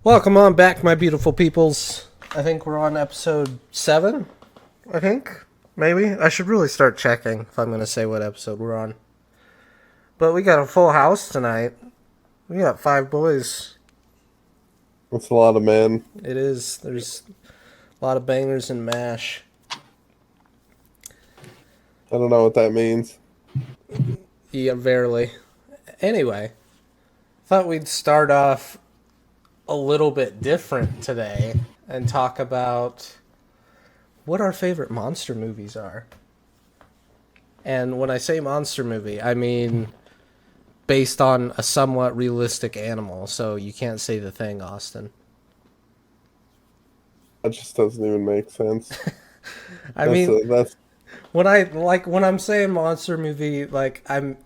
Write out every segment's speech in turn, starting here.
Welcome on back, my beautiful peoples. I think we're on episode 7. I think. Maybe. I should really start checking if I'm going to say what episode we're on. But we got a full house tonight. We got 5 boys. That's a lot of men. It is. There's a lot of bangers and mash. I don't know what that means. Yeah, verily. Anyway, thought we'd start off a little bit different today and talk about what our favorite monster movies are. And when I say monster movie, I mean based on a somewhat realistic animal. So you can't say The Thing, Austin. That just doesn't even make sense. That's when I'm saying monster movie, like I'm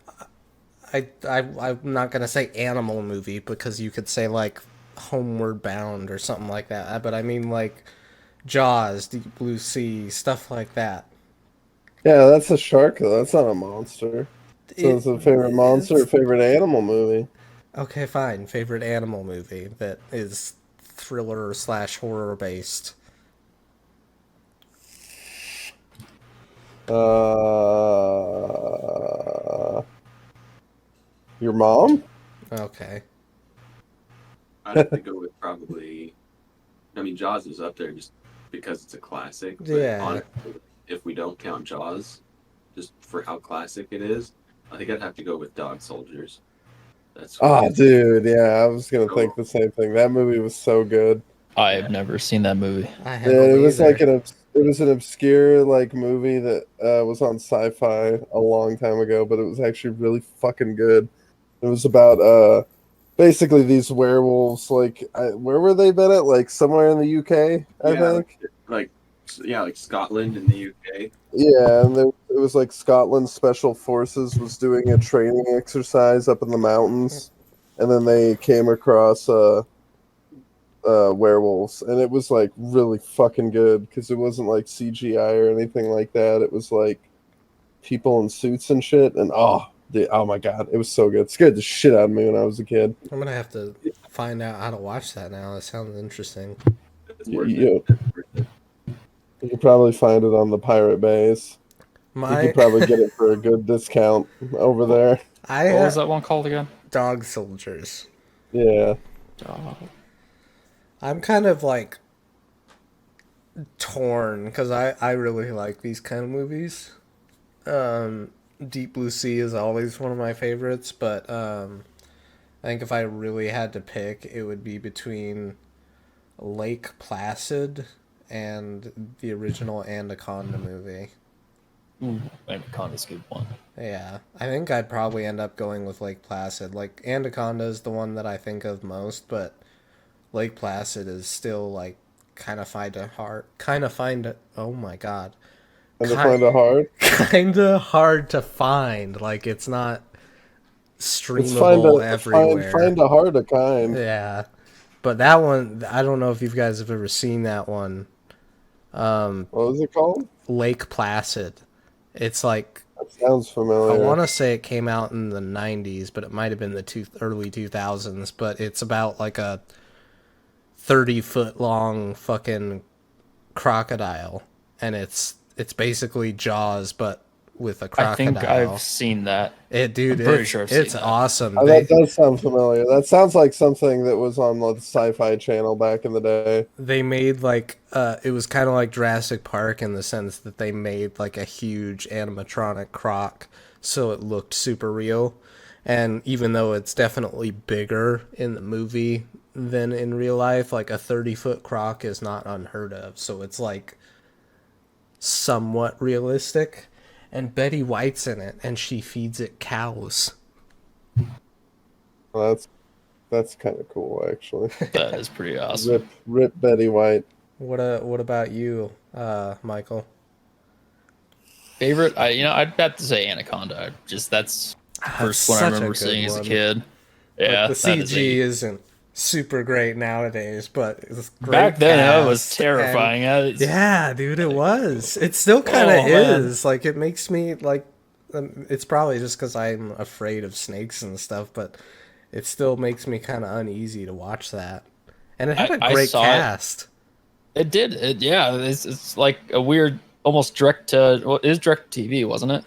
not gonna say animal movie because you could say like Homeward Bound or something like that. But I mean like Jaws, Deep Blue Sea, stuff like that. Yeah, that's a shark though. That's not a monster. So it's a favorite monster or favorite animal movie? Okay, fine. Favorite animal movie that is thriller / horror based. Your mom? Okay. I'd have to go with probably. I mean, Jaws is up there just because it's a classic. But Yeah. honestly, if we don't count Jaws, just for how classic it is, I think I'd have to go with Dog Soldiers. That's. Oh, dude, yeah, I was gonna think the same thing. That movie was so good. I have never seen that movie. I Yeah, haven't it was either. like it was an obscure like movie that was on Sci-Fi a long time ago, but it was actually really fucking good. It was about basically these werewolves. Like, where were they been at? Like somewhere in the UK, I think. Like Scotland and the UK. Yeah, and it was like Scotland Special Forces was doing a training exercise up in the mountains, and then they came across werewolves, and it was like really fucking good because it wasn't like CGI or anything like that. It was like people in suits and shit, and oh my god, it was so good. It scared the shit out of me when I was a kid. I'm gonna have to find out how to watch that now. That sounds interesting. It's worth it. You could probably find it on the Pirate Bays. You could probably get it for a good discount over there. What was that one called again? Dog Soldiers. Yeah. I'm kind of like torn because I really like these kind of movies. Deep Blue Sea is always one of my favorites, but I think if I really had to pick, it would be between Lake Placid and the original Anaconda movie. Ooh, Anaconda's a good one. Yeah, I think I'd probably end up going with Lake Placid. Like, Anaconda is the one that I think of most, but Lake Placid is still, like, kind of find it, oh my god. Find it hard? Kind of hard to find. Like, it's not streamable everywhere. Find a hard a kind. Yeah. But that one, I don't know if you guys have ever seen that one. What was it called? Lake Placid. It's like... That sounds familiar. I want to say it came out in the 90s, but it might have been the early 2000s. But it's about like a 30-foot long fucking crocodile. And it's basically Jaws, but with a crocodile. I think I've seen that. It's awesome. That does sound familiar. That sounds like something that was on the Sci-Fi Channel back in the day. They made like it was kind of like Jurassic Park in the sense that they made like a huge animatronic croc, so it looked super real. And even though it's definitely bigger in the movie than in real life, like a 30-foot croc is not unheard of. So it's like somewhat realistic. And Betty White's in it, and she feeds it cows. Well, that's kind of cool, actually. That is pretty awesome. Rip Betty White. What about you, Michael? Favorite? I'd have to say Anaconda. That's the first one I remember seeing as a kid. Yeah, like the CG isn't super great nowadays, but it's great. Back then, that was terrifying. Yeah, dude, it was. It still kind of is. Like, it makes me like. It's probably just because I'm afraid of snakes and stuff, but it still makes me kind of uneasy to watch that. And it had a I great saw cast. It did. It's like a weird, almost direct to. Well, it is direct to TV, wasn't it?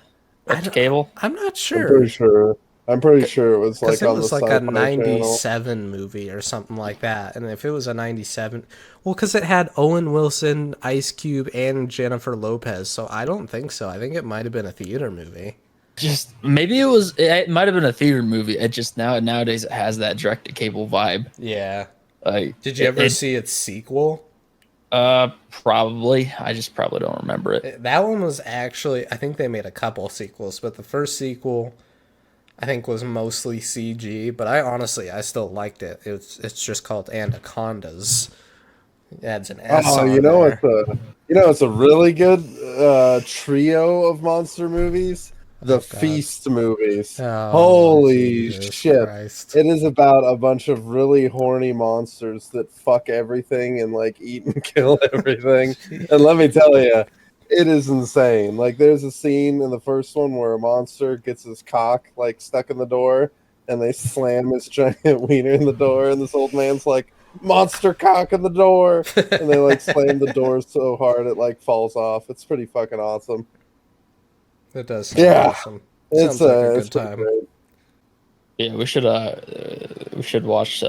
Direct to cable. I'm not I'm pretty sure. sure. I'm pretty sure it was Because like it on the was like a Sci-Fi Channel. 97 movie or something like that. And if it was a 97, well, because it had Owen Wilson, Ice Cube, and Jennifer Lopez. So I don't think so. I think it might have been a theater movie. Just maybe it was. It might have been a theater movie. It just nowadays it has that direct to cable vibe. Yeah. Like, Did you ever see its sequel? Probably. I just probably don't remember it. That one was actually, I think they made a couple sequels, but the first sequel, I think, was mostly CG. But I still liked it. It's just called Anacondas. It adds an S on there. It's a really good trio of monster movies. The Feast movies. Oh, Holy Jesus shit. Christ. It is about a bunch of really horny monsters that fuck everything and like eat and kill everything. And let me tell you, it is insane. Like there's a scene in the first one where a monster gets his cock like stuck in the door and they slam his giant wiener in the door and this old man's like, monster cock in the door, and they like slam the door so hard it like falls off. It's pretty fucking awesome. That does sound awesome. Sounds like a good time. Great. Yeah, we should watch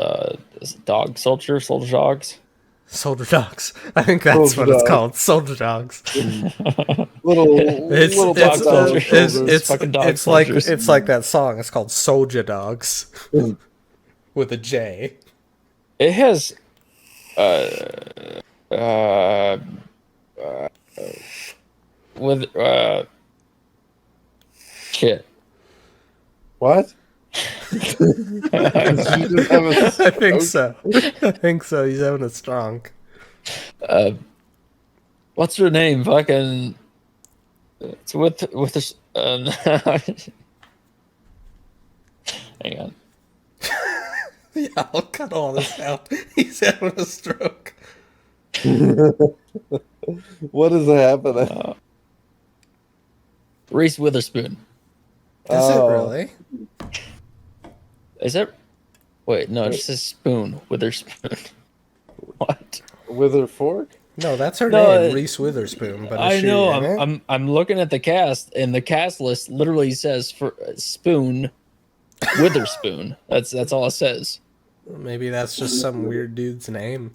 Dog Soldier Dogs. Soldier Dogs. I think that's what it's called. Soldier Dogs. little dog soldiers. It's like that song. It's called Soldier Dogs with a J. It has with shit. What? I think so. He's having it strong. What's her name? Fucking. It's with this. Hang on. Yeah, I'll cut all this out. He's having a stroke. What is happening? Reese Witherspoon. Is it really? Is it? Wait, no, it just says Spoon. Witherspoon. What? With her fork? No, that's her name, Reese Witherspoon. But I know. I'm looking at the cast, and the cast list literally says for Spoon, Witherspoon. That's all it says. Maybe that's just some weird dude's name.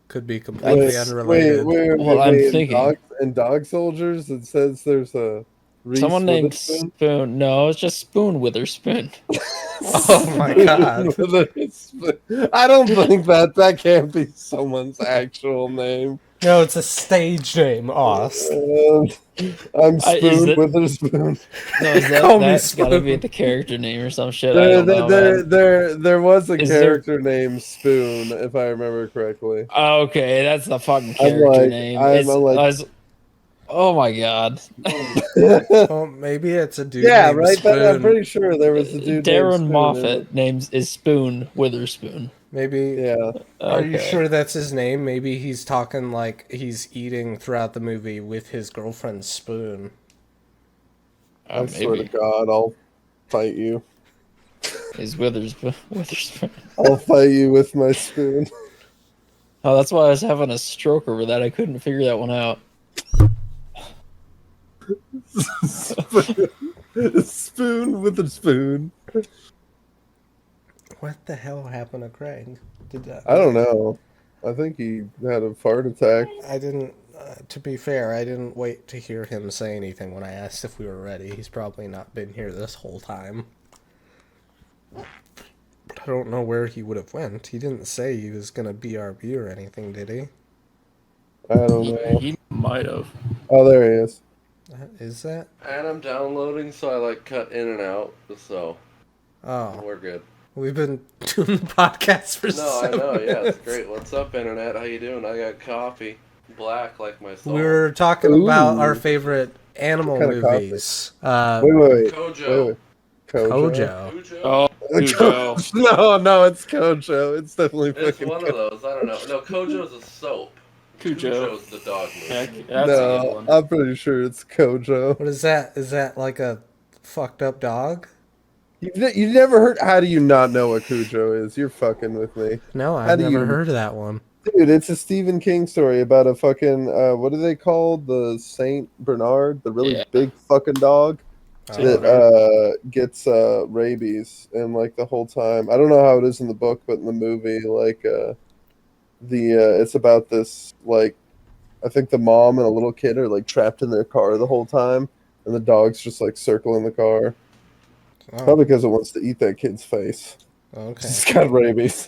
Could be completely unrelated. I'm thinking in Dog Soldiers, it says there's a Reese someone named Witherspoon? Spoon. No, it's just Spoon Witherspoon. Oh my god! I don't think that can't be someone's actual name. No, it's a stage name, Oz. I'm Spoon Witherspoon. No, that's gotta be the character name or some shit. There was a character named Spoon, if I remember correctly. Okay, that's the fucking character name. Oh my god. Well, maybe it's a dude. Yeah, named right. Spoon. I'm pretty sure there was a dude. Darren Moffat is Spoon Witherspoon. Maybe. Yeah. Are you sure that's his name? Maybe he's talking like he's eating throughout the movie with his girlfriend's spoon. I swear to God, I'll fight you. Is Witherspoon. I'll fight you with my spoon. Oh, that's why I was having a stroke over that. I couldn't figure that one out. Spoon with a spoon. What the hell happened to Craig? I don't know. I think he had a fart attack. I didn't. To be fair, I didn't wait to hear him say anything when I asked if we were ready. He's probably not been here this whole time. But I don't know where he would have went. He didn't say he was gonna BRB or anything, did he? I don't know. He might have. Oh, there he is. Is that? And I'm downloading, so I like cut in and out. So, we're good. We've been doing the podcast for I know. minutes. Yeah, it's great. What's up, internet? How you doing? I got coffee, black like my soul. We were talking about our favorite animal movies. Wait. Kojo. Wait. Kojo. Oh, Kojo. No, it's Kojo. It's definitely It's fucking one of those. I don't know. No, Kojo's a soap. Cujo's the dog movie. That's a good one. I'm pretty sure it's Kojo. What is that? Is that like a fucked up dog? You never heard? How do you not know what Cujo is? You're fucking with me. No, How I've do never you, heard of that one. dude? It's a Stephen King story about a fucking what are they called? The Saint Bernard, the really Yeah. big fucking dog Saint that Bernard. gets rabies, and like the whole time, I don't know how it is in the book, but in the movie, like it's about this like I think the mom and a little kid are like trapped in their car the whole time, and the dog's just like circling the car. Oh, Probably because it wants to eat that kid's face. okay. It's got rabies.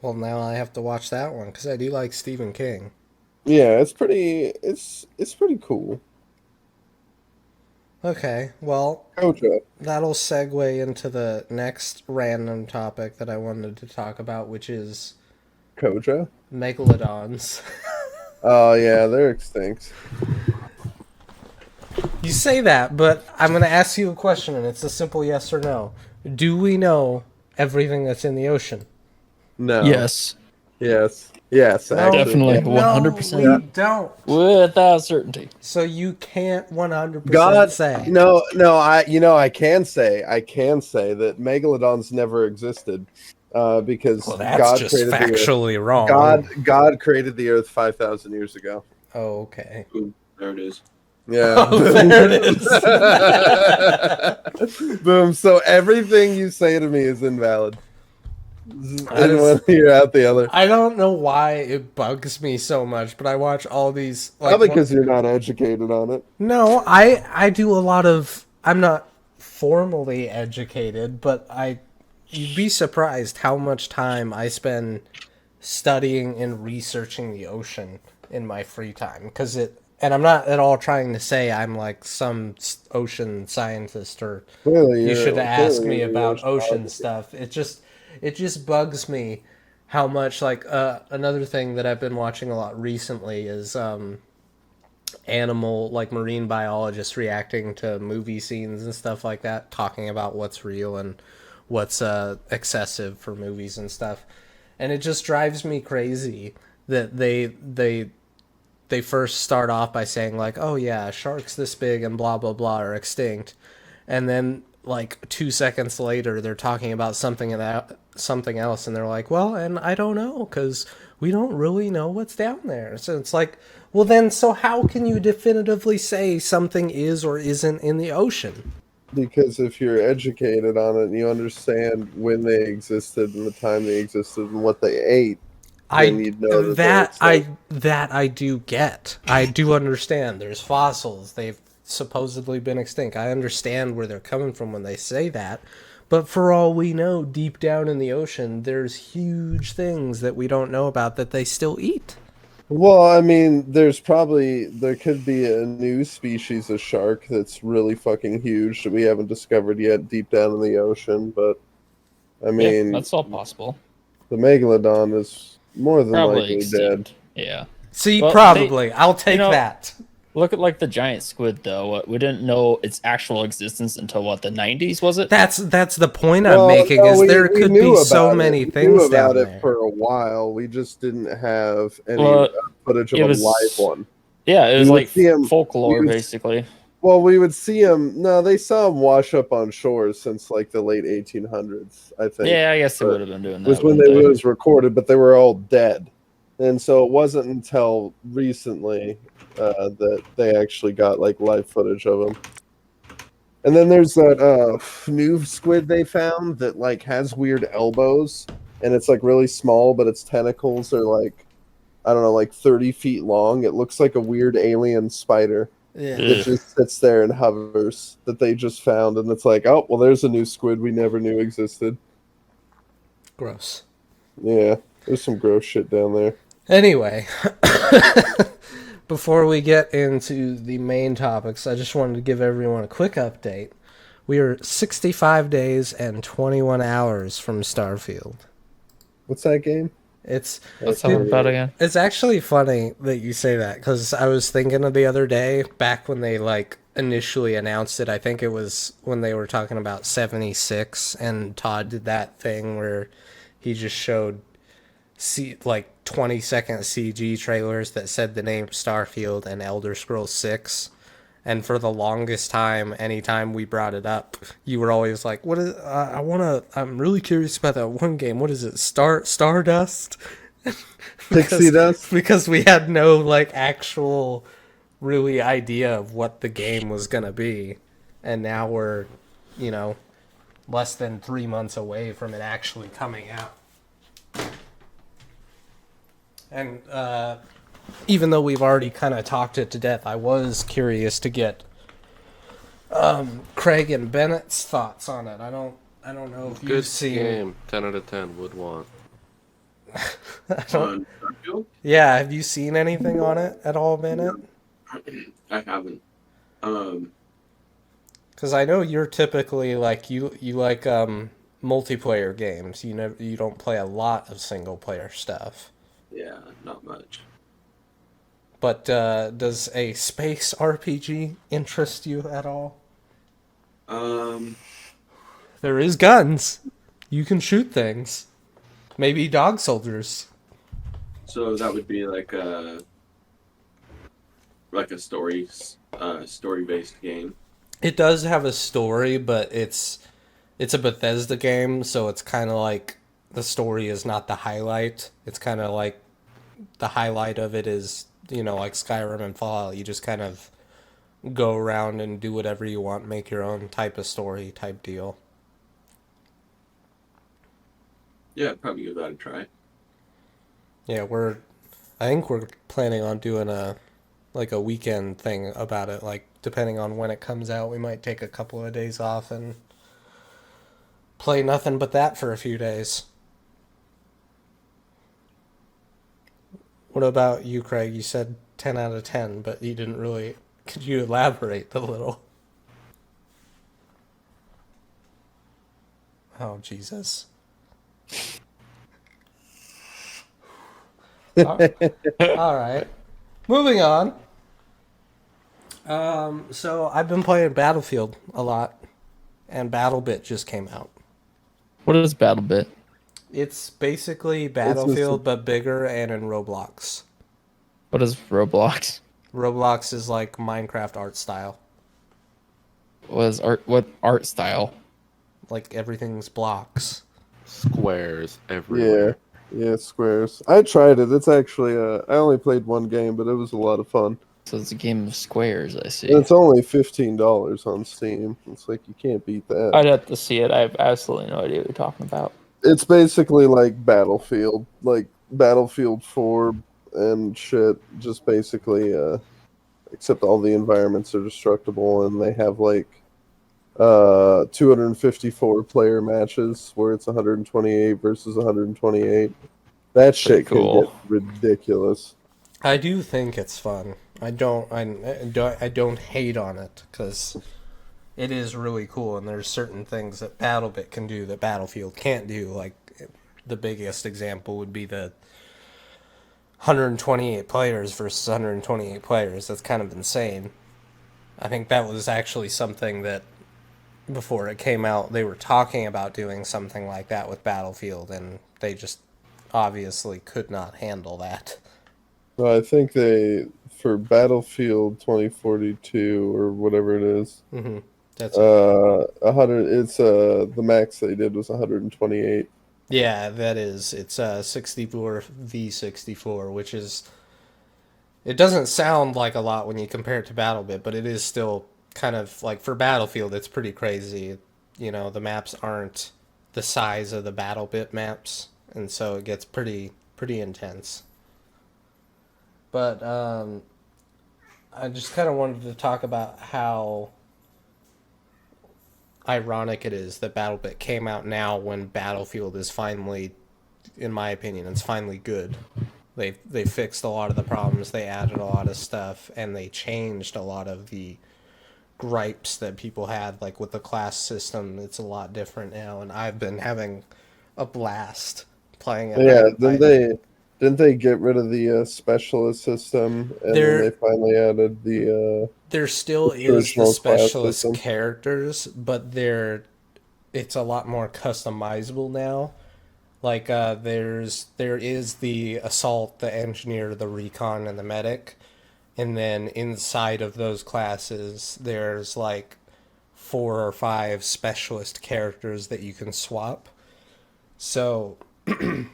Well, now I have to watch that one because I do like Stephen King. Yeah, it's pretty. It's pretty cool. Okay, well, Kojo. that'll segue into the next random topic that I wanted to talk about, which is Kojo. megalodons. Oh yeah, they're extinct. You say that, but I'm going to ask you a question, and it's a simple yes or no. Do we know everything that's in the ocean? No. Yes, Yes. Yes. No, Actually, definitely. yeah. 100%. No, we don't. without certainty. So you can't 100% God, say. no. I can say that megalodons never existed, because Well, that's God just created the earth. factually wrong. God created the earth 5,000 years ago. Oh, okay. Boom. There it is. Yeah. Oh, there it is. Boom. So everything you say to me is invalid. I In one just- ear, out the other. I don't know why it bugs me so much, but I watch all these. Like, Probably because you're not educated on it. No, I do a lot of. I'm not formally educated, but you'd be surprised how much time I spend studying and researching the ocean in my free time. And I'm not at all trying to say I'm like some ocean scientist or Clearly, you should ask me you're about ocean oceanographer. stuff. It just bugs me how much like another thing that I've been watching a lot recently is animal like marine biologists reacting to movie scenes and stuff like that, talking about what's real and what's excessive for movies and stuff. And it just drives me crazy that they first start off by saying like, "Oh yeah, sharks this big and blah blah blah are extinct," and then like 2 seconds later they're talking about something else, and they're like, "Well, and I don't know because we don't really know what's down there." So it's like, well then, so how can you definitively say something is or isn't in the ocean? Because if you're educated on it and you understand when they existed and the time they existed and what they ate, then you'd know that I do get. I do understand. There's fossils. They've supposedly been extinct. I understand where they're coming from when they say that. But for all we know, deep down in the ocean, there's huge things that we don't know about that they still eat. Well, I mean, there could be a new species of shark that's really fucking huge that we haven't discovered yet deep down in the ocean. But I mean, That's all possible. the megalodon is more than Probably likely extinct. dead. Yeah. See, Well, probably. I'll take know- that. Look at like the giant squid though. We didn't know its actual existence until what, the 90s was it? That's the point I'm making. No, is there we could knew be so about many it. We things knew about down it there. for a while. We just didn't have any Well, footage of it a was- live one. Yeah, it was We would like see 'em- folklore we would- basically. Well, we would see them. No, they saw them wash up on shores since like the late 1800s, I think. Yeah, I guess they but would have been doing that. was when wouldn't they was recorded, but they were all dead, and so it wasn't until recently that they actually got like live footage of them. And then there's that new squid they found that like has weird elbows, and it's like really small, but its tentacles are like, I don't know, like 30 feet long. It looks like a weird alien spider. Yeah. It just sits there and hovers that they just found, and it's like, oh, well, there's a new squid we never knew existed. Gross. Yeah, there's some gross shit down there. Anyway, before we get into the main topics, I just wanted to give everyone a quick update. We are 65 days and 21 hours from Starfield. What's that game? It's Let's talk about it again. It's actually funny that you say that because I was thinking of the other day back when they like initially announced it. I think it was when they were talking about 76, and Todd did that thing where he just showed like 20-second CG trailers that said the name Starfield and Elder Scrolls 6, And for the longest time, anytime we brought it up, you were always like, "What is? I'm really curious about that one game. What is it? Stardust?" Pixie Dust. Because we had no like actual really idea of what the game was gonna be, and now we're, you know, less than 3 months away from it actually coming out. And even though we've already kind of talked it to death, I was curious to get Craig and Bennett's thoughts on it. I don't know if Good you've seen. game. 10 out of 10 would want. On Starfield? Yeah, have you seen anything on it at all, Bennett? I haven't. Um, Because I know you're typically like you like multiplayer games. You don't play a lot of single player stuff. yeah, not much. But does a space RPG interest you at all? There is guns. You can shoot things. Maybe dog soldiers. So that would be like a story-based game. It does have a story, but it's a Bethesda game, so it's kind of like the story is not the highlight. It's kind of like the highlight of it is, like Skyrim and Fallout. You just kind of go around and do whatever you want, make your own type of story type deal. Yeah, probably give that a try. Yeah, I think we're planning on doing a weekend thing about it. Like, depending on when it comes out, we might take a couple of days off and play nothing but that for a few days. What about you, Craig? You said 10 out of 10, but you didn't really. Could you elaborate a little? Oh, Jesus. All right. Moving on. So I've been playing Battlefield a lot, and Battlebit just came out. What is Battlebit? It's basically Battlefield, but bigger and in Roblox. What is Roblox? Roblox is like Minecraft art style. What art style? Like everything's blocks. Squares everywhere. Yeah, squares. I tried it. It's actually I only played one game, but it was a lot of fun. So it's a game of squares, I see. And it's only $15 on Steam. It's like you can't beat that. I'd have to see it. I have absolutely no idea what you're talking about. It's basically like Battlefield 4 and shit. Just basically, except all the environments are destructible, and they have like 254 player matches where it's 128 versus 128. That shit cool. can get ridiculous. I do think it's fun. I don't hate on it because it is really cool, and there's certain things that Battlebit can do that Battlefield can't do. Like the biggest example would be the 128 players versus 128 players. That's kind of insane. I think that was actually something that before it came out they were talking about doing something like that with Battlefield, and they just obviously could not handle that. So I think for Battlefield 2042 or whatever it is, That's 100. It's the max they did was 128. Yeah, that is. It's 64 v 64, which is. It doesn't sound like a lot when you compare it to Battlebit, but it is still kind of like for Battlefield. It's pretty crazy. The maps aren't the size of the Battlebit maps, and so it gets pretty intense. But I just kind of wanted to talk about how ironic it is that Battlebit came out now when Battlefield is finally, in my opinion, it's finally good. They fixed a lot of the problems, they added a lot of stuff, and they changed a lot of the gripes that people had, like with the class system. It's a lot different now, and I've been having a blast playing it. Yeah, didn't they get rid of the specialist system, and then they finally added the there still is the specialist characters, but it's a lot more customizable now. Like there is the assault, the engineer, the recon, and the medic. and then inside of those classes, there's like 4 or 5 specialist characters that you can swap. So, in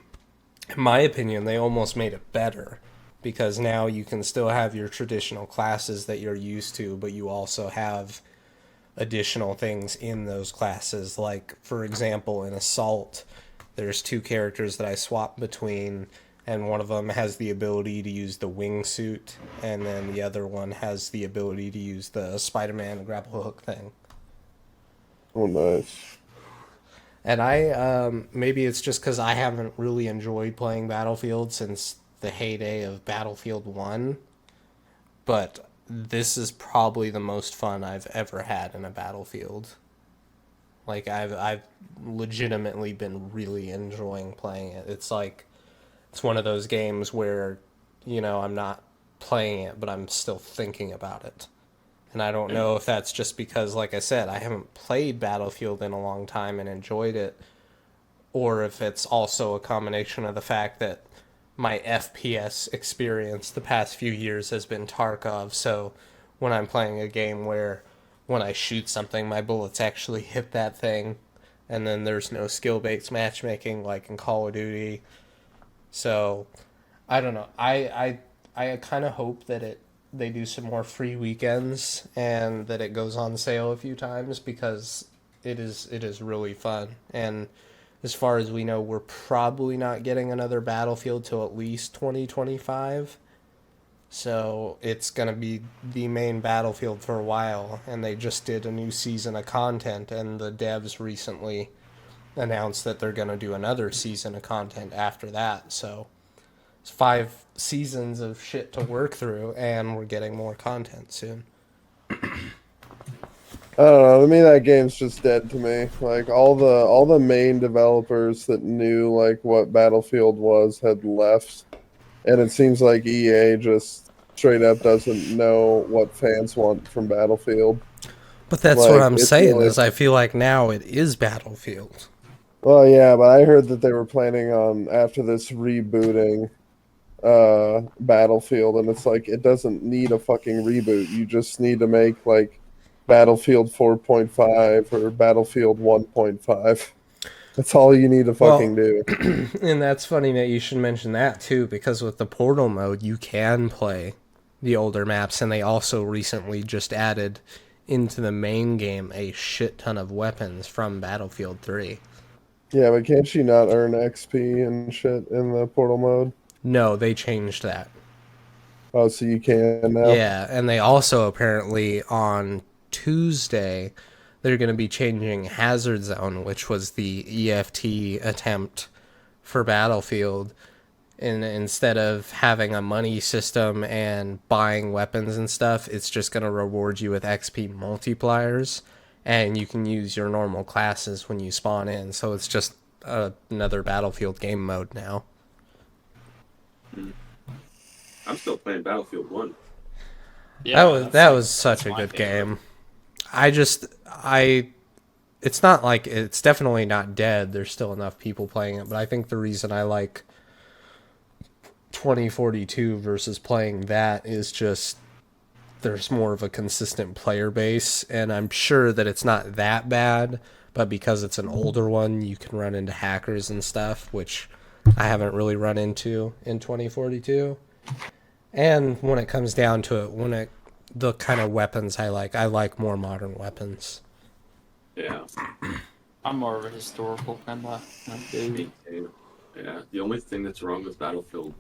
my opinion, they almost made it better because now you can still have your traditional classes that you're used to, but you also have additional things in those classes. Like, for example, in Assault, there's 2 characters that I swap between, and one of them has the ability to use the wingsuit, and then the other one has the ability to use the Spider-Man grapple hook thing. Oh, nice. And I, maybe it's just because I haven't really enjoyed playing Battlefield since the heyday of Battlefield 1, but this is probably the most fun I've ever had in a Battlefield. Like, I've legitimately been really enjoying playing it. It's like, it's one of those games where, I'm not playing it, but I'm still thinking about it. And I don't know if that's just because, like I said, I haven't played Battlefield in a long time and enjoyed it, or if it's also a combination of the fact that my FPS experience the past few years has been Tarkov, so when I'm playing a game where when I shoot something, my bullets actually hit that thing, and then there's no skill-based matchmaking like in Call of Duty. So, I don't know. I kind of hope that they do some more free weekends and that it goes on sale a few times because it is really fun. And as far as we know, we're probably not getting another Battlefield till at least 2025. So it's going to be the main Battlefield for a while, and they just did a new season of content, and the devs recently announced that they're going to do another season of content after that. So it's 5 seasons of shit to work through, and we're getting more content soon. I don't know. To me, that game's just dead to me. Like all the main developers that knew like what Battlefield was had left, and it seems like EA just straight up doesn't know what fans want from Battlefield. But that's Like, what I'm it's saying really- is I feel like now it is Battlefield. Well, yeah, but I heard that they were planning on after this rebooting Battlefield, and it's like it doesn't need a fucking reboot. You just need to make like Battlefield 4.5 or Battlefield 1.5. That's all you need to fucking do. And that's funny that you should mention that too, because with the Portal mode, you can play the older maps, and they also recently just added into the main game a shit ton of weapons from Battlefield 3. Yeah, but can't you not earn XP and shit in the Portal mode? No, they changed that. Oh, so you can now? Yeah, and they also apparently on Tuesday they're going to be changing Hazard Zone, which was the EFT attempt for Battlefield. And instead of having a money system and buying weapons and stuff, it's just going to reward you with XP multipliers, and you can use your normal classes when you spawn in. So it's just another Battlefield game mode now. I'm still playing Battlefield 1. Yeah, that was such a my good favorite. game. It's not like, it's definitely not dead. There's still enough people playing it, but I think the reason I like 2042 versus playing that is just there's more of a consistent player base, and I'm sure that it's not that bad, but because it's an older one, you can run into hackers and stuff, which I haven't really run into in 2042. And when it comes down to it, the kind of weapons I like more modern weapons. Yeah. I'm more of a historical kind of dude. Me too. Yeah. The only thing that's wrong with Battlefield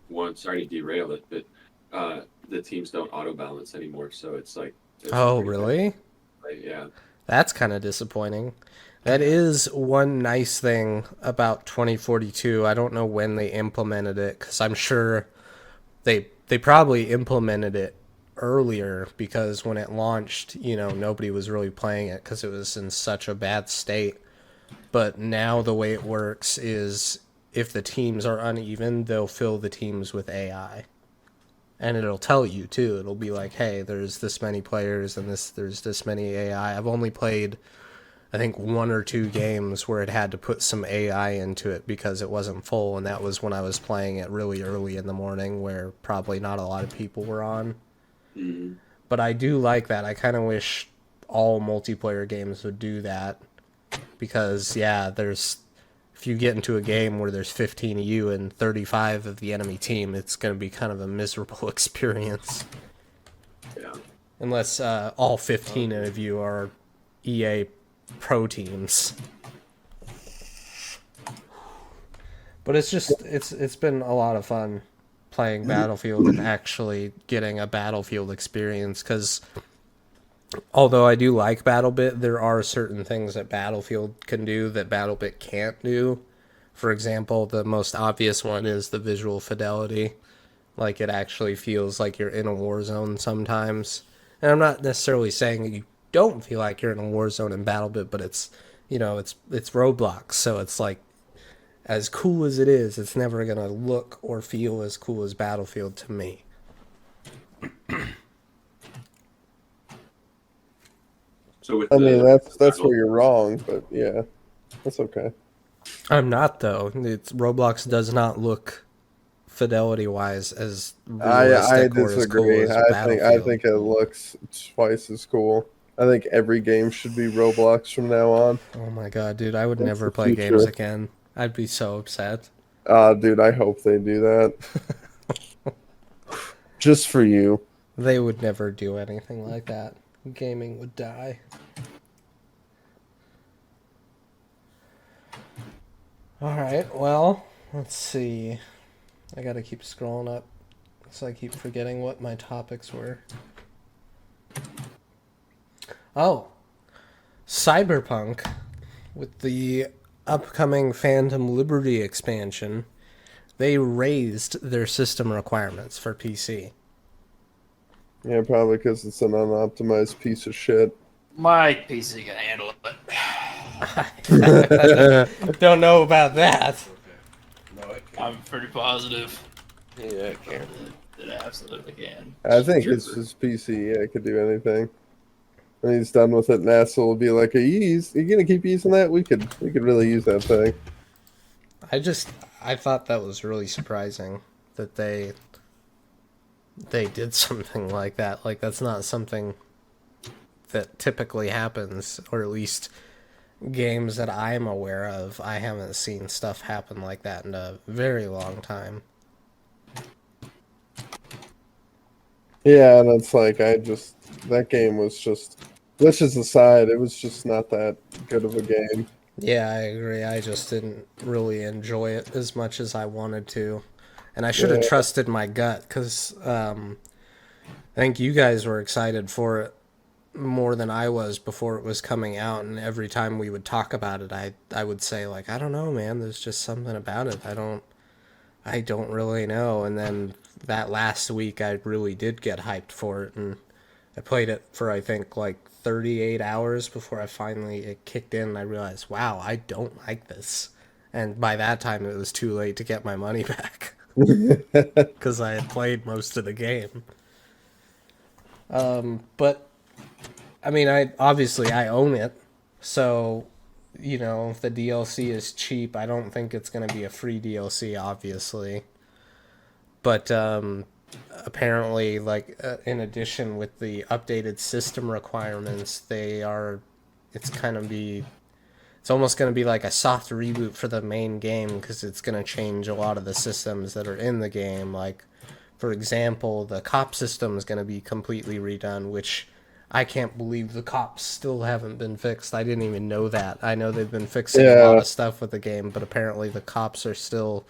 1, sorry to derail it, but the teams don't auto balance anymore, so it's like. Oh, really? Yeah. That's kind of disappointing. That is one nice thing about 2042. I don't know when they implemented it, because I'm sure they probably implemented it earlier, because when it launched, nobody was really playing it because it was in such a bad state. But now the way it works is if the teams are uneven, they'll fill the teams with AI. And it'll tell you too. It'll be like, hey, there's this many players and there's this many AI. I've only played, I think, 1 or 2 games where it had to put some AI into it because it wasn't full, and that was when I was playing it really early in the morning where probably not a lot of people were on. Mhm. But I do like that. I kind of wish all multiplayer games would do that because if you get into a game where there's 15 of you and 35 of the enemy team, it's going to be kind of a miserable experience. Yeah. Unless all 15 of you are EA pro teams. But it's been a lot of fun playing Battlefield and actually getting a Battlefield experience, because although I do like Battlebit, there are certain things that Battlefield can do that Battlebit can't do. For example, the most obvious one is the visual fidelity. Like, it actually feels like you're in a war zone sometimes. And I'm not necessarily saying that you don't feel like you're in a war zone in Battlebit, but it's Roblox, so it's like, as cool as it is, it's never gonna look or feel as cool as Battlefield to me. So with I mean, the that's where you're wrong, but yeah, that's okay. I'm not, though. Roblox does not look fidelity wise as I realistic or as cool disagree. as I Battlefield. think it looks twice as cool. I think every game should be Roblox from now on. Oh my god, dude, I would That's never the play games future. again. I'd be so upset. Dude, I hope they do that. Just for you. They would never do anything like that. Gaming would die. Alright, well, let's see. I gotta keep scrolling up, so I keep forgetting what my topics were. Oh, Cyberpunk, with the upcoming Phantom Liberty expansion, they raised their system requirements for PC. Yeah, probably because it's an unoptimized piece of shit. My PC can handle it. Don't know about that. I'm pretty positive Yeah, it can. that it absolutely can. I think it's just PC. Yeah, it could do anything. When he's done with it, NASA will be like, "Are you gonna keep using that? We could really use that thing." I thought that was really surprising that they did something like that. Like, that's not something that typically happens, or at least games that I'm aware of. I haven't seen stuff happen like that in a very long time. Yeah, and it's like that game was just, glitches aside, it was just not that good of a game. Yeah, I agree. I just didn't really enjoy it as much as I wanted to. And I should have trusted my gut, because I think you guys were excited for it more than I was before it was coming out. And every time we would talk about it, I would say, like, I don't know, man. There's just something about it. I don't really know. And then that last week, I really did get hyped for it. And I played it for, I think, like 38 hours before it kicked in, and I realized, wow, I don't like this. And by that time, it was too late to get my money back, because I had played most of the game. But I mean, I own it, so if the DLC is cheap, I don't think it's going to be a free DLC, obviously. But apparently, like, in addition with the updated system requirements, it's almost going to be like a soft reboot for the main game, because it's going to change a lot of the systems that are in the game. Like, for example, the cop system is going to be completely redone, which I can't believe the cops still haven't been fixed. I didn't even know that. I know they've been fixing a lot of stuff with the game, but apparently the cops are still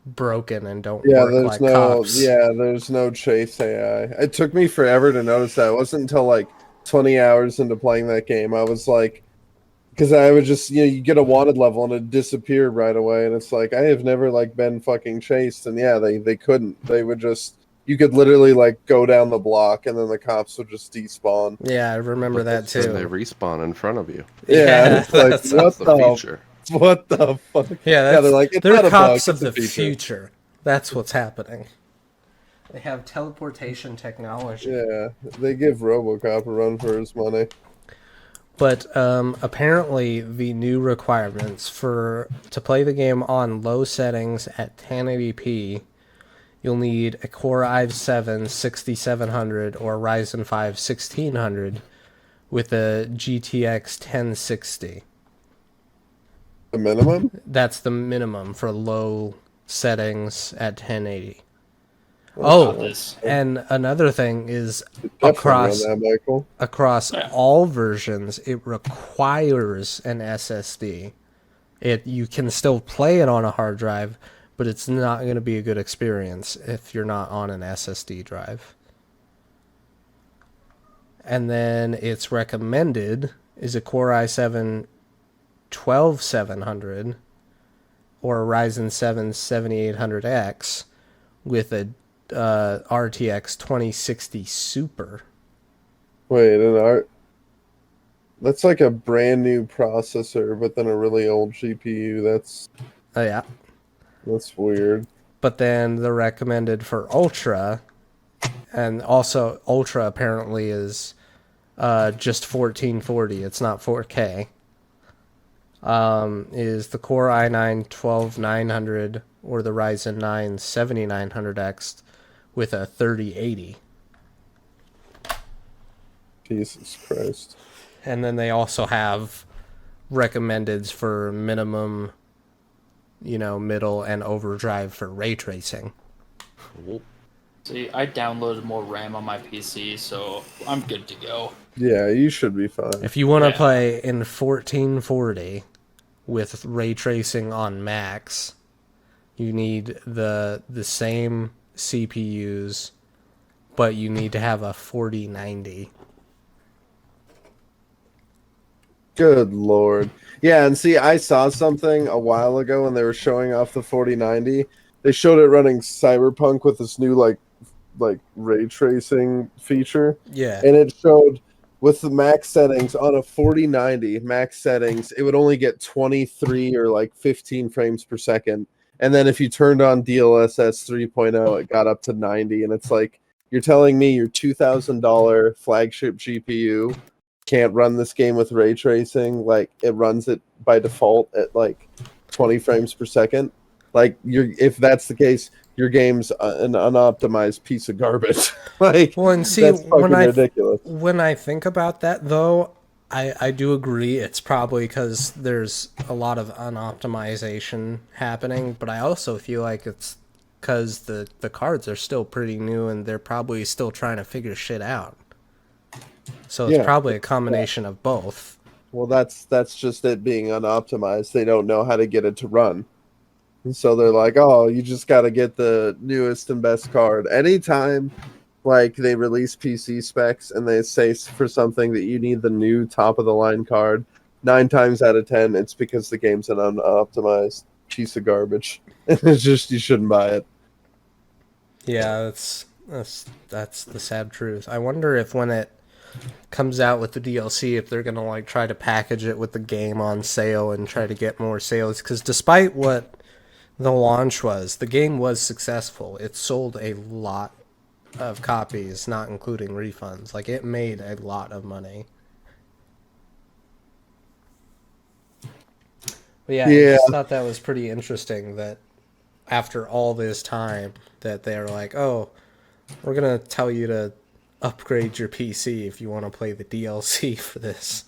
broken and don't work like cops. There's no chase AI. It took me forever to notice that. It wasn't until like 20 hours into playing that game I was like, because I would just, you get a wanted level and it disappeared right away, and it's like, I have never like been fucking chased. And yeah, they couldn't. They would just, you could literally like go down the block and then the cops would just despawn. Yeah, I remember that too. And they respawn in front of you. Yeah, it's like, that's what the feature. What the fuck? Yeah, they're like, it's they're not a cops bug, of the it's a feature. future. That's what's happening. They have teleportation technology. Yeah, they give RoboCop a run for his money. But apparently, the new requirements to play the game on low settings at 1080p, you'll need a Core i7 6700 or Ryzen 5 1600 with a GTX 1060. The minimum? That's the minimum for low settings at 1080. About Oh, this. and another thing is Definitely run across that, Michael. Yeah. all versions, it requires an SSD. You can still play it on a hard drive, but it's not going to be a good experience if you're not on an SSD drive. And then it's recommended is a Core i7 12700 or a Ryzen 7 7800X with a RTX 2060 Super. Wait, that's like a brand new processor, but then a really old GPU. Oh yeah. That's weird. But then the recommended for Ultra, and also Ultra apparently is just 1440. It's not 4K. Is the Core i9 12900 or the Ryzen 9 7900X with a 3080. Jesus Christ. And then they also have recommendeds for minimum, middle and overdrive for ray tracing. See, I downloaded more RAM on my PC, so I'm good to go. Yeah, you should be fine. If you want to Yeah. play in 1440 with ray tracing on max, you need the same CPUs, but you need to have a 4090. Good Lord. Yeah, and see, I saw something a while ago when they were showing off the 4090. They showed it running Cyberpunk with this new like ray tracing feature, Yeah. and it showed with the max settings on a 4090 max settings, it would only get 23 or like 15 frames per second. And then if you turned on DLSS 3.0, it got up to 90. And it's like, you're telling me your $2,000 flagship GPU can't run this game with ray tracing? Like, it runs it by default at like 20 frames per second. Like, if that's the case, your game's an unoptimized piece of garbage. Like, Well, and see, that's fucking ridiculous. When I think about that, though, I do agree it's probably because there's a lot of unoptimization happening, but I also feel like it's because the cards are still pretty new and they're probably still trying to figure shit out. So it's Yeah. probably a combination of both. Well, that's just it being unoptimized. They don't know how to get it to run. And so they're like, oh, you just got to get the newest and best card. Anytime like they release PC specs and they say for something that you need the new top of the line card, 9 times out of 10 it's because the game's an unoptimized piece of garbage. It's just, you shouldn't buy it. Yeah, that's the sad truth. I wonder if when it comes out with the DLC, if they're gonna like try to package it with the game on sale and try to get more sales. Because despite what the launch was, the game was successful. It sold a lot of copies, not including refunds. Like, it made a lot of money. But yeah, I just thought that was pretty interesting that after all this time that they're like, oh, we're gonna tell you to upgrade your PC if you want to play the DLC for this.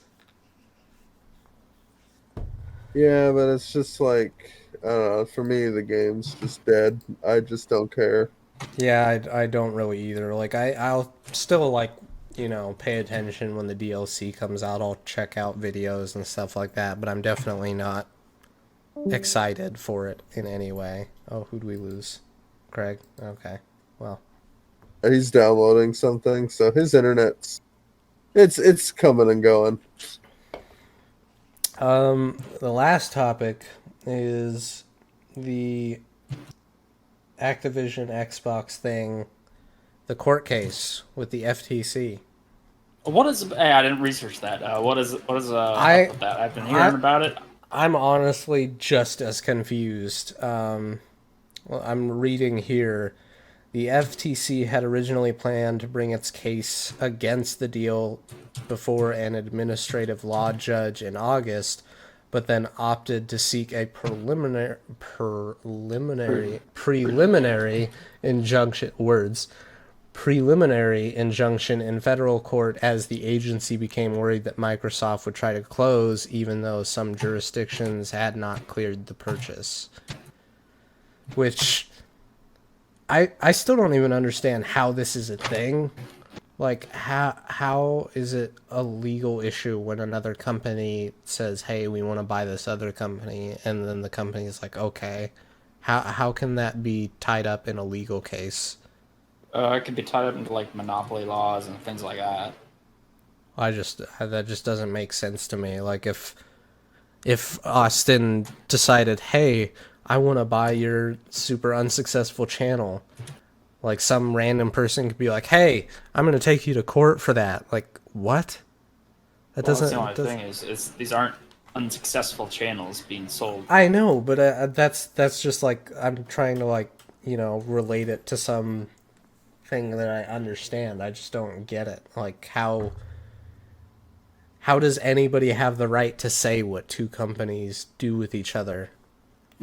Yeah, but it's just like, I don't know, for me the game's just dead. I just don't care. Yeah, I don't really either. Like, I'll still, like, pay attention when the DLC comes out. I'll check out videos and stuff like that, but I'm definitely not excited for it in any way. Oh, who'd we lose? Craig? Okay. Well. He's downloading something, so his internet's it's coming and going. The last topic is the Activision Xbox thing, the court case with the FTC. What is? Hey, I didn't research that. What is up with that? I've been hearing about it. I'm honestly just as confused. Well, I'm reading here. The FTC had originally planned to bring its case against the deal before an administrative law judge in August, but then opted to seek a preliminary injunction preliminary injunction in federal court as the agency became worried that Microsoft would try to close even though some jurisdictions had not cleared the purchase. Which I still don't even understand how this is a thing. Like, how is it a legal issue when another company says, hey, we want to buy this other company, and then the company is like, okay. How can that be tied up in a legal case? It could be tied up into like monopoly laws and things like that. That just doesn't make sense to me. Like, if Austin decided, hey, I want to buy your super unsuccessful channel, like some random person could be like, hey, I'm going to take you to court for that. Like, what? That Well, that's doesn't... the only thing is these aren't unsuccessful channels being sold. I know, but that's just like, I'm trying to, like, you know, relate it to some thing that I understand. I just don't get it. Like, how does anybody have the right to say what two companies do with each other?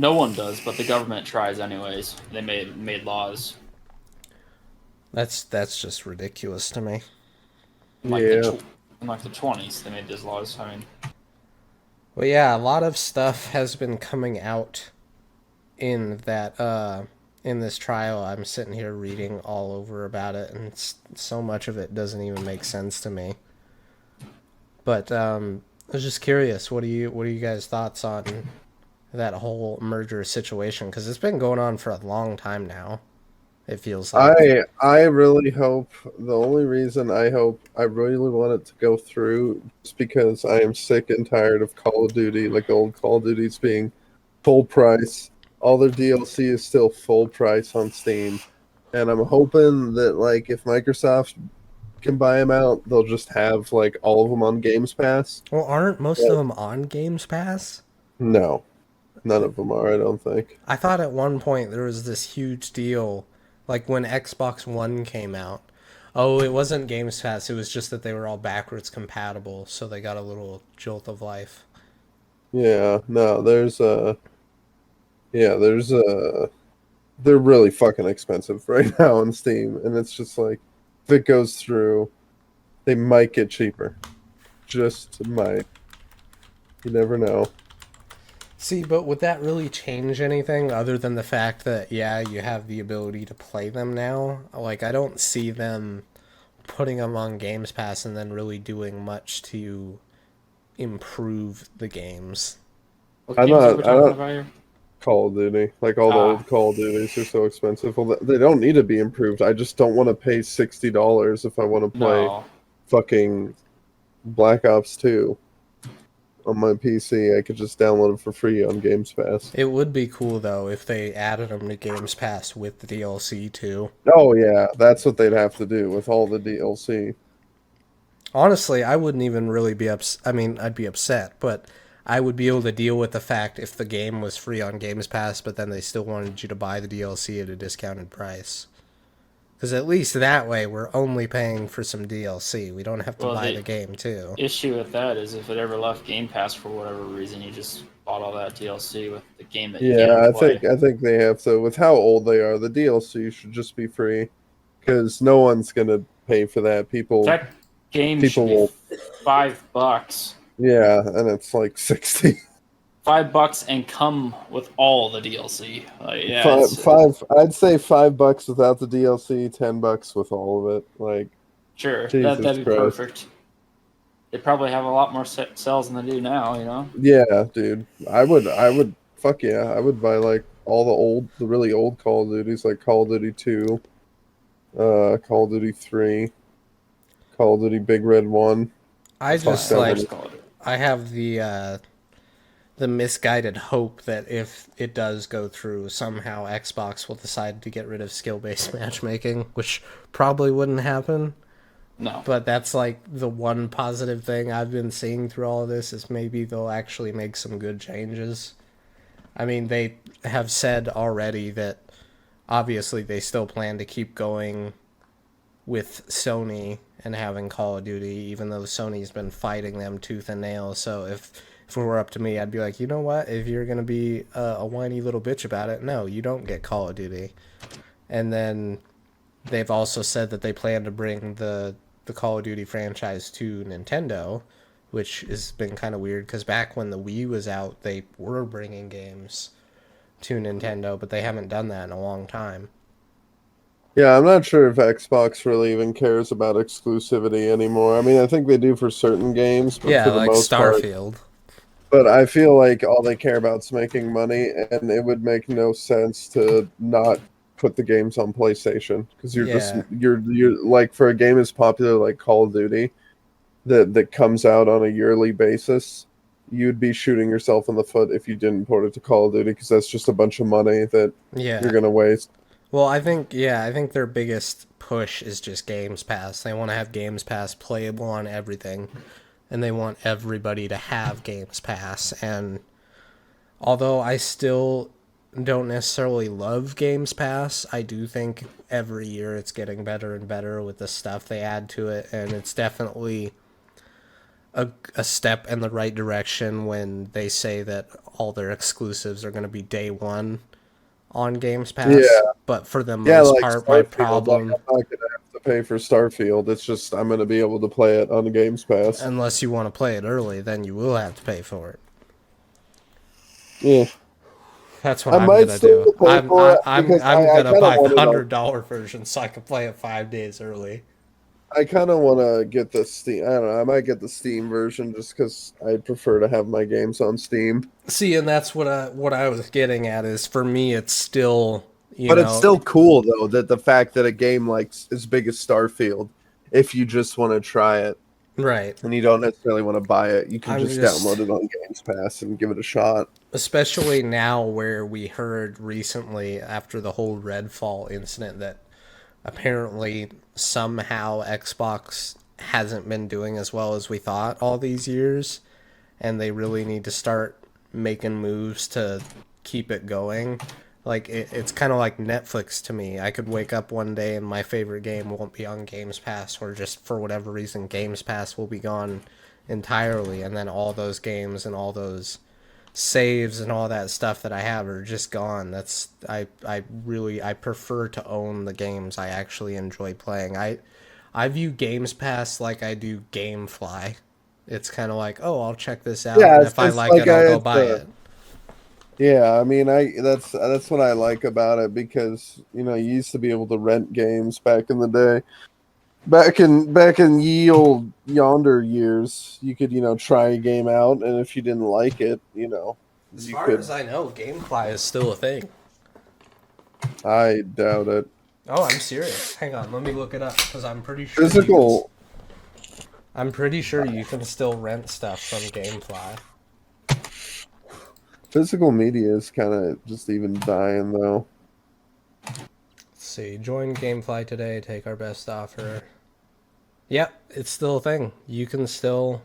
No one does, but the government tries anyways. They made laws. That's just ridiculous to me. In like, Yeah. in like the 20s, they made these laws. I mean, Well, yeah, a lot of stuff has been coming out in that in this trial. I'm sitting here reading all over about it, and so much of it doesn't even make sense to me. But I was just curious, what are you guys' thoughts on that whole merger situation? Because it's been going on for a long time now. It feels like. I really hope, the only reason I really want it to go through is because I am sick and tired of Call of Duty, like the old Call of Duties being full price. All their DLC is still full price on Steam. And I'm hoping that, like, if Microsoft can buy them out, they'll just have, like, all of them on Games Pass. Well, aren't most of them on Games Pass? No. None of them are, I don't think. I thought at one point there was this huge deal, like when Xbox One came out. Oh, it wasn't Games Pass, it was just that they were all backwards compatible, so they got a little jolt of life. Yeah, no, they're really fucking expensive right now on Steam, and it's just like, if it goes through, they might get cheaper. Just might. You never know. See, but would that really change anything other than the fact that, yeah, you have the ability to play them now? Like, I don't see them putting them on Games Pass and then really doing much to improve the games. what I'm games are we not- talking about here? Call of Duty, like all the old Call of Duties are so expensive. Well, they don't need to be improved. I just don't want to pay $60 if I want to play No. fucking Black Ops 2 on my PC. I could just download it for free on Games Pass. It would be cool, though, if they added them to Games Pass with the DLC, too. Oh yeah, that's what they'd have to do with all the DLC. Honestly, I wouldn't even really be I mean, I'd be upset, but I would be able to deal with the fact if the game was free on Games Pass, but then they still wanted you to buy the DLC at a discounted price. Because at least that way, we're only paying for some DLC. We don't have to buy the game, too. Issue with that is if it ever left Game Pass for whatever reason, you just bought all that DLC with the game that you Yeah, can't play. I think they have to. With how old they are, the DLC should just be free, because no one's gonna pay for that. That game should be $5. Yeah, and it's like 60. $5 and come with all the DLC. Yeah, I'd say $5 without the DLC, $10 with all of it. Like, sure, Jesus that'd be Christ. perfect. They probably have a lot more sales than they do now. You know. yeah, dude, I would, fuck yeah, I would buy like all the really old Call of Duties, like Call of Duty 2, Call of Duty 3, Call of Duty Big Red 1. I just, Fuck, like, I have the misguided hope that if it does go through, somehow Xbox will decide to get rid of skill-based matchmaking, which probably wouldn't happen. No. But that's like the one positive thing I've been seeing through all of this is maybe they'll actually make some good changes. I mean, they have said already that obviously they still plan to keep going with Sony and having Call of Duty, even though Sony's been fighting them tooth and nail. So if if it were up to me, I'd be like, you know what? If you're gonna be a whiny little bitch about it, no, you don't get Call of Duty. And then they've also said that they plan to bring the Call of Duty franchise to Nintendo, which has been kind of weird because back when the Wii was out, they were bringing games to Nintendo, but they haven't done that in a long time. Yeah, I'm not sure if Xbox really even cares about exclusivity anymore. I mean, I think they do for certain games, but Yeah, for the like most part. Starfield. But I feel like all they care about is making money, and it would make no sense to not put the games on PlayStation because Yeah. you're like for a game as popular like Call of Duty that comes out on a yearly basis, you'd be shooting yourself in the foot if you didn't port it to Call of Duty because that's just a bunch of money that Yeah. you're gonna waste. Well, I think their biggest push is just Games Pass. They want to have Games Pass playable on everything, and they want everybody to have Games Pass. And although I still don't necessarily love Games Pass, I do think every year it's getting better and better with the stuff they add to it, and it's definitely a step in the right direction when they say that all their exclusives are going to be day one on Games Pass. Yeah. But for the Yeah, most like part, my Starfield. problem, Like, I'm not gonna have to pay for Starfield. It's just I'm gonna be able to play it on Games Pass. unless you want to play it early, then you will have to pay for it. Yeah. That's what I I'm might gonna still do. pay for it I'm because I gonna kinda buy the want it on- $100 version so I can play it 5 days early. I kind of want to get the Steam. I don't know. I might get the Steam version just because I prefer to have my games on Steam. See, and that's what I was getting at is for me, it's still But it's still cool though that the fact that a game like as big as Starfield, if you just want to try it right. and you don't necessarily want to buy it, you can I'm just just- download it on Games Pass and give it a shot. Especially now where we heard recently after the whole Redfall incident that apparently somehow Xbox hasn't been doing as well as we thought all these years, and they really need to start making moves to keep it going. Like it's kind of like Netflix to me. I could wake up one day and my favorite game won't be on Games Pass, or just for whatever reason Games Pass will be gone entirely, and then all those games and all those saves and all that stuff that I have are just gone. That's I prefer to own the games I actually enjoy playing. I view Games Pass like I do GameFly. It's kind of like, oh, I'll check this out, Yeah, and it's if I just like like it, I'll go it's buy it. Yeah, I mean, that's what I like about it because you used to be able to rent games back in the day. Back in ye old yonder years, you could try a game out, and if you didn't like it, As you far could. as I know, GameFly is still a thing. I doubt it. Oh, I'm serious. Hang on, let me look it up because I'm pretty sure. Physical. I'm pretty sure you can still rent stuff from GameFly. Physical media is kind of just even dying though. Let's see. Join GameFly today. Take our best offer. Yep, it's still a thing. You can still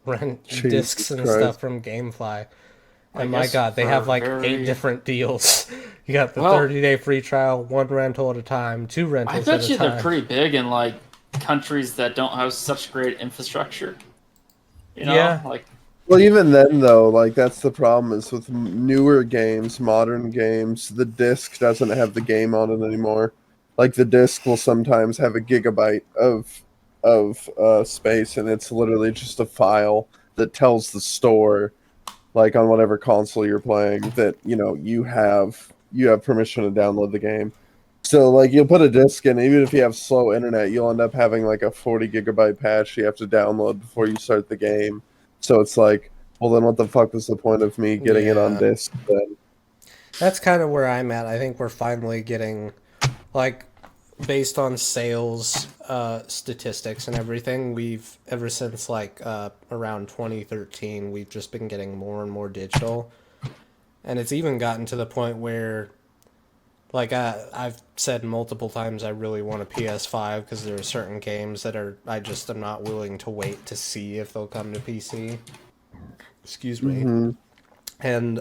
rent Jesus discs and Christ. stuff from GameFly. I And my guess God, they for have like very- 8 different deals. You got the Well- 30-day free trial, 1 rental at a time, 2 I rentals bet at you a time. they're pretty big in like countries that don't have such great infrastructure. You know, Yeah. like Well, even then though, like that's the problem is with newer games, modern games, the disc doesn't have the game on it anymore. Like the disc will sometimes have a gigabyte of space, and it's literally just a file that tells the store, like on whatever console you're playing, that you have permission to download the game. So like you'll put a disc in, even if you have slow internet, you'll end up having like a 40 gigabyte patch you have to download before you start the game. So it's like, well then what the fuck was the point of me getting it on Yeah. disc then? That's kind of where I'm at. I think we're finally getting, like, based on sales statistics and everything, we've, ever since, like, around 2013, we've just been getting more and more digital. And it's even gotten to the point where, like, I've said multiple times I really want a PS5 because there are certain games that I just am not willing to wait to see if they'll come to PC. Excuse me. Mhm. And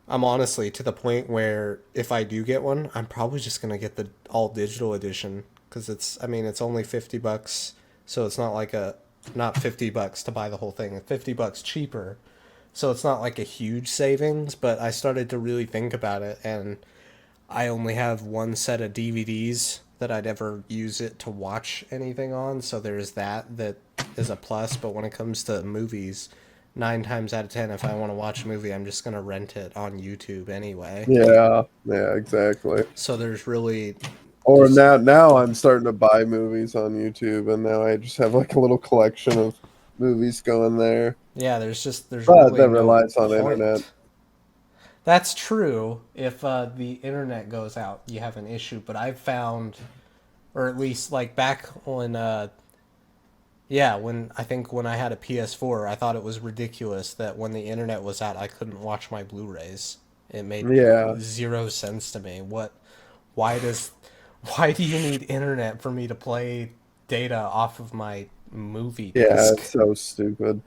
I'm honestly to the point where if I do get one, I'm probably just gonna get the all digital edition because it's only $50, so it's not like a not $50 to buy the whole thing, $50 cheaper. So it's not like a huge savings, but I started to really think about it, and I only have one set of DVDs that I'd ever use it to watch anything on, so there's that is a plus. But when it comes to movies, 9 times out of 10, if I want to watch a movie, I'm just gonna rent it on YouTube anyway. Yeah, exactly. So there's really Or just, now I'm starting to buy movies on YouTube, and now I just have like a little collection of movies going there. yeah, there's But really that no relies on point. internet. That's true. If the internet goes out, you have an issue. But I've found, or at least like back when, when I had a PS4, I thought it was ridiculous that when the internet was out, I couldn't watch my Blu-rays. It made Yeah. zero sense to me. Why do you need internet for me to play data off of my movie Yeah, disc? it's so stupid.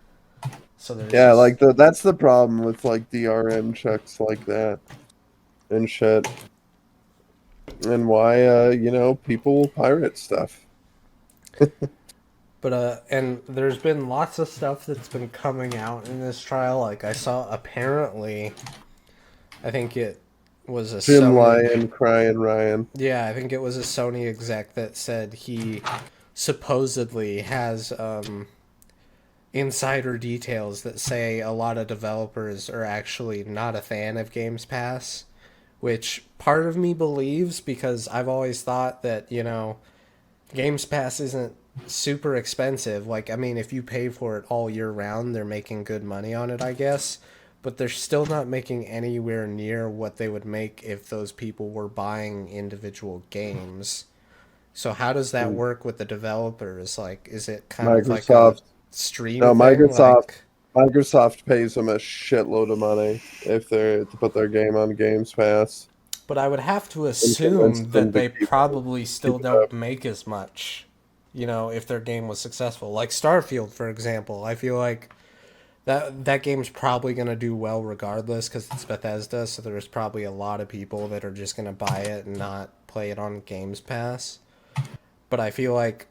So there's Yeah, just- like that's the problem with like DRM checks like that and shit. And why people pirate stuff. But and there's been lots of stuff that's been coming out in this trial. Like I saw, apparently, I think it was a Jim Sony. Lyon, Crying Ryan. Yeah, I think it was a Sony exec that said he supposedly has insider details that say a lot of developers are actually not a fan of Games Pass, which part of me believes, because I've always thought that, Games Pass isn't super expensive. Like, I mean, if you pay for it all year round, they're making good money on it, I guess. But they're still not making anywhere near what they would make if those people were buying individual games. So how does that work with the developers? Like, is it kind of like a Microsoft. stream No, thing? Microsoft pays them a shitload of money if they're to put their game on Games Pass. But I would have to convince assume them that they to keep probably still it don't up. make as much, if their game was successful. Like Starfield, for example. I feel like that game's probably going to do well regardless because it's Bethesda, so there's probably a lot of people that are just going to buy it and not play it on Games Pass. But I feel like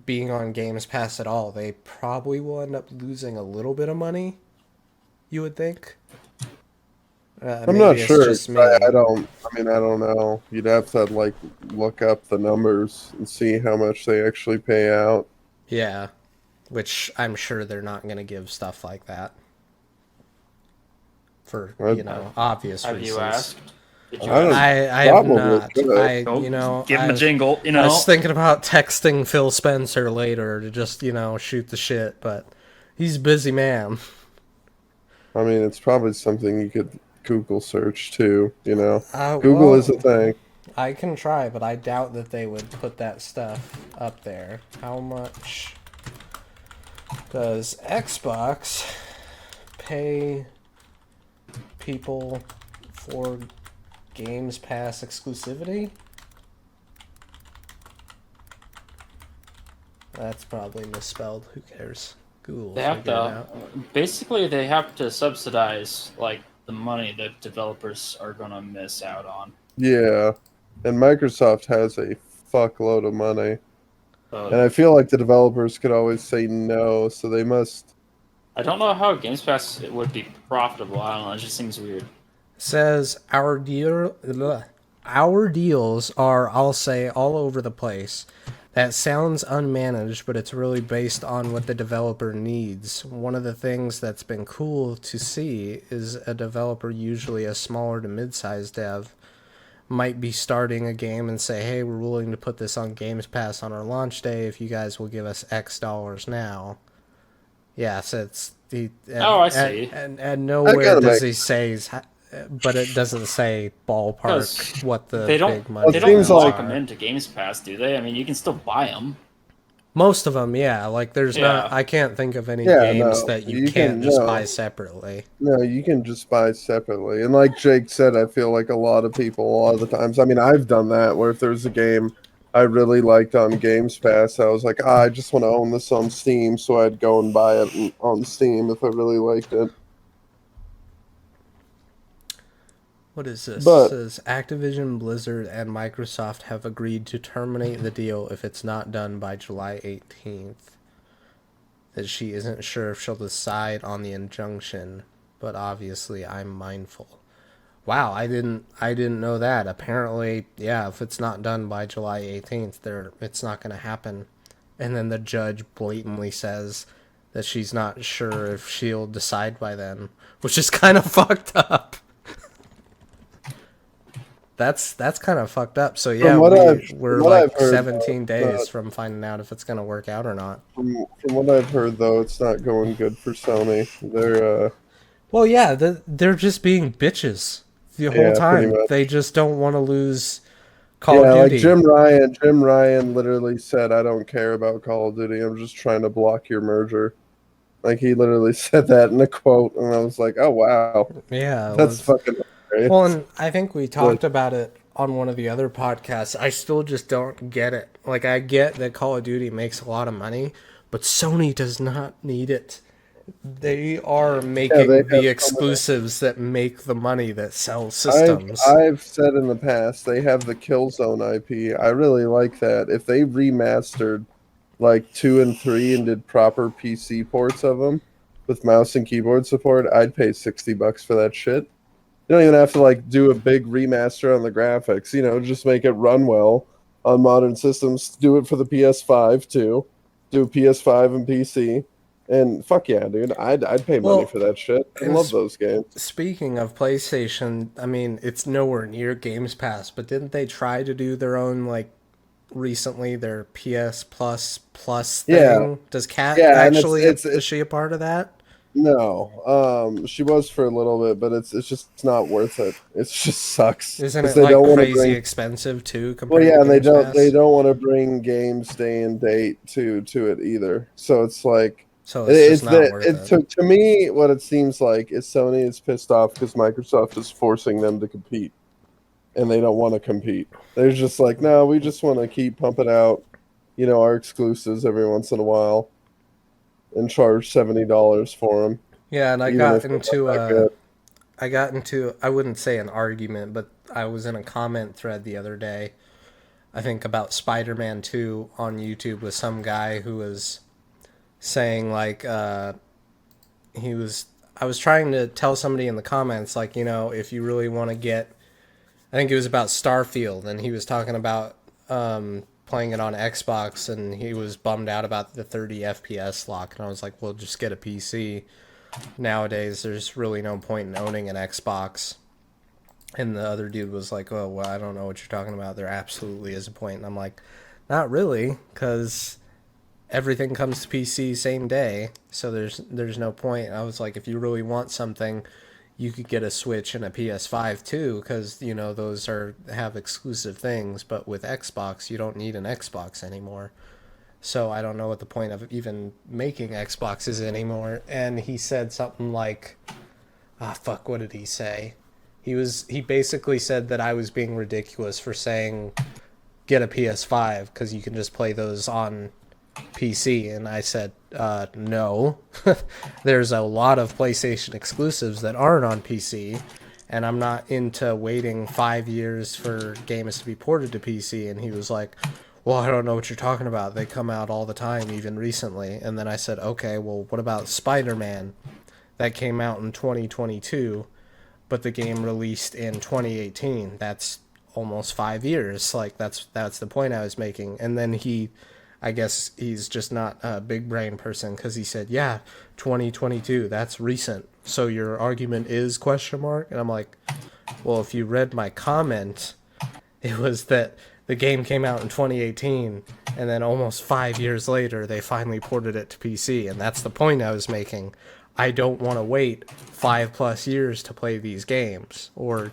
being on Games Pass at all, they probably will end up losing a little bit of money, you would think. I'm Maybe not it's sure. just me. I don't know. You'd have to like look up the numbers and see how much they actually pay out. Yeah, which I'm sure they're not going to give stuff like that for, obvious Have reasons. you asked? Did you I don't- ask? I have Probably not. should. Give him a I've- jingle. I was thinking about texting Phil Spencer later to just, shoot the shit, but he's a busy man. I mean, it's probably something you could Google search too. Google Well, is a thing. I can try, but I doubt that they would put that stuff up there. How much does Xbox pay people for Games Pass exclusivity? That's probably misspelled. Who cares? Google. They have to. Basically, they have to subsidize like the money that developers are gonna miss out on. Yeah, and Microsoft has a fuckload of money, So, and I feel like the developers could always say no, so they must. I don't know how Games Pass it would be profitable. I don't know. It just seems weird. Says our deals are, I'll say, all over the place. That sounds unmanaged, but it's really based on what the developer needs. One of the things that's been cool to see is a developer, usually a smaller to mid-sized dev, might be starting a game and say, hey, we're willing to put this on Games Pass on our launch day if you guys will give us X dollars now. Yeah, so it's... I see. And nowhere gotta does make- he say... But it doesn't say ballpark Because what the they big don't. money They It don't seems lock like- them into Games Pass, do they? I mean, you can still buy them. Most of them, yeah. Like, there's not... Yeah. I can't think of any Yeah, games no, that you you can't can- just no. buy separately. No, you can just buy separately. And like Jake said, I feel like a lot of the times, I mean, I've done that where if there's a game I really liked on Games Pass, I was like, I just want to own this on Steam, so I'd go and buy it on Steam if I really liked it. What is this? But- It says Activision, Blizzard, and Microsoft have agreed to terminate the deal if it's not done by July 18th. that she isn't sure if she'll decide on the injunction, but obviously I'm mindful. Wow, I didn't know that. Apparently, yeah, if it's not done by July 18th, it's not going to happen. And then the judge blatantly says that she's not sure if she'll decide by then, which is kind of fucked up. That's kind of fucked up. So yeah, we're like heard, 17 days from finding out if it's going to work out or not. From what I've heard, though, it's not going good for Sony. They're Well, yeah, they're just being bitches the whole pretty time. much. They just don't want to lose Call of Duty. Like Jim Ryan literally said, "I don't care about Call of Duty. I'm just trying to block your merger." Like, he literally said that in a quote, and I was like, "Oh wow, Yeah, that's fucking hilarious." Well, and I think we talked about it on one of the other podcasts. I still just don't get it. Like, I get that Call of Duty makes a lot of money, but Sony does not need it. They are making the exclusives that make the money that sell systems. I've said in the past, they have the Killzone IP. I really like that. If they remastered like 2 and 3 and did proper PC ports of them with mouse and keyboard support, I'd pay $60 for that shit. You don't even have to like do a big remaster on the graphics. You know, just make it run well on modern systems. Do it for the PS5 too. Do PS5 and PC. And fuck yeah, dude. I'd pay money for that shit. I love those games. Speaking of PlayStation, I mean, it's nowhere near Games Pass, but didn't they try to do their own, like, recently, their PS Plus thing? Yeah. Does Kat actually, is she a part of that? No. She was for a little bit, but it's not worth it. It just sucks. Isn't it like crazy expensive too? Well, yeah, and they don't want to bring games day and date to it either. So it's like, so it's not worth it. To me, what it seems like is Sony is pissed off because Microsoft is forcing them to compete, and they don't want to compete. They're just like, no, we just want to keep pumping out, our exclusives every once in a while, and charge $70 for them. Yeah, and I got into I wouldn't say an argument, but I was in a comment thread the other day, I think about Spider-Man 2 on YouTube with some guy who was saying like I was trying to tell somebody in the comments, like, if you really want to get, I think it was about Starfield, and he was talking about playing it on Xbox, and he was bummed out about the 30 FPS lock, and I was like, well, just get a PC. Nowadays, there's really no point in owning an Xbox. And the other dude was like, oh, well, I don't know what you're talking about. There absolutely is a point. And I'm like, not really, because everything comes to PC same day, so there's no point. I was like, if you really want something, you could get a Switch and a PS5 too, because those have exclusive things. But with Xbox, you don't need an Xbox anymore. So I don't know what the point of even making Xboxes anymore. And he said something like, what did he say? He basically said that I was being ridiculous for saying get a PS5 because you can just play those on PC, and I said, no. There's a lot of PlayStation exclusives that aren't on PC, and I'm not into waiting 5 years for games to be ported to PC. And he was like, well, I don't know what you're talking about. They come out all the time, even recently. And then I said, okay, well, what about Spider-Man? That came out in 2022, but the game released in 2018. That's almost 5 years. Like, that's the point I was making. And then I guess he's just not a big brain person, because he said, yeah, 2022, that's recent. So your argument is question mark? And I'm like, well, if you read my comment, it was that the game came out in 2018, and then almost 5 years later, they finally ported it to PC. And that's the point I was making. I don't want to wait 5+ years to play these games. Or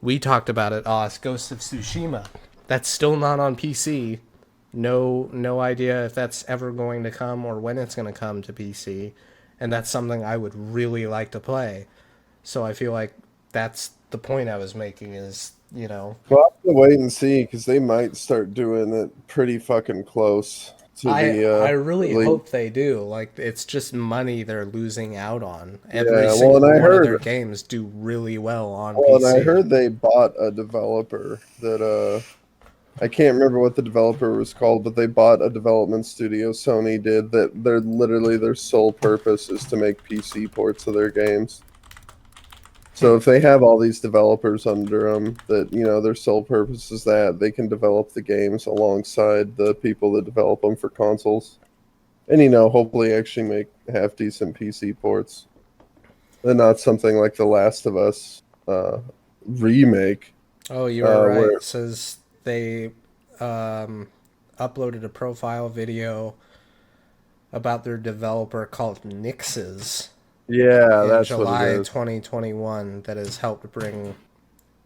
we talked about it, Ghost of Tsushima. That's still not on PC. No idea if that's ever going to come or when it's going to come to PC. And that's something I would really like to play. So I feel like that's the point I was making is, We'll have to wait and see, because they might start doing it pretty fucking close to I really hope they do. Like, it's just money they're losing out on. Every I single one heard of their games do really well on PC. Well, and I heard they bought a developer that I can't remember what the developer was called, but they bought a development studio. Sony did that. They're literally their sole purpose is to make PC ports of their games. So if they have all these developers under them, that their sole purpose is that they can develop the games alongside the people that develop them for consoles, and hopefully actually make half decent PC ports, and not something like The Last of Us remake. Oh, you were right. Where It says they uploaded a profile video about their developer called Nixes yeah, in that's July what it is. 2021 that has helped bring